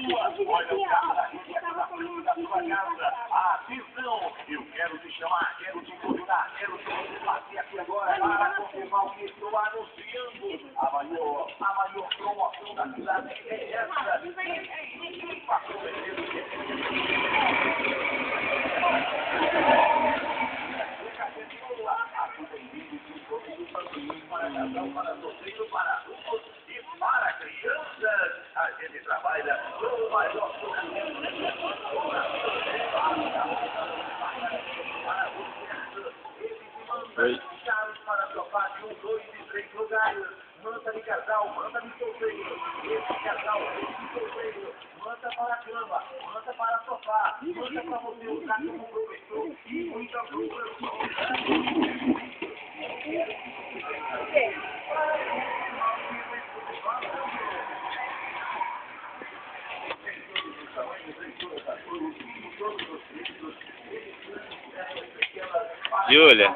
Olha o carro da frente da sua casa. Atenção, eu quero te chamar, quero te convidar, quero te fazer aqui agora para confirmar o que estou anunciando. A maior promoção da cidade é essa. Passou para casal, para solteiro, para adultos e para crianças. A gente trabalha no maior chaves para sofá de 1, 2 e 3 lugares. Manta de casal, manta de solteiro. Esse casal, esse solteiro. Manta para a cama, manta para sofá. Manta para você usar como professor e muita coisa. Júlia.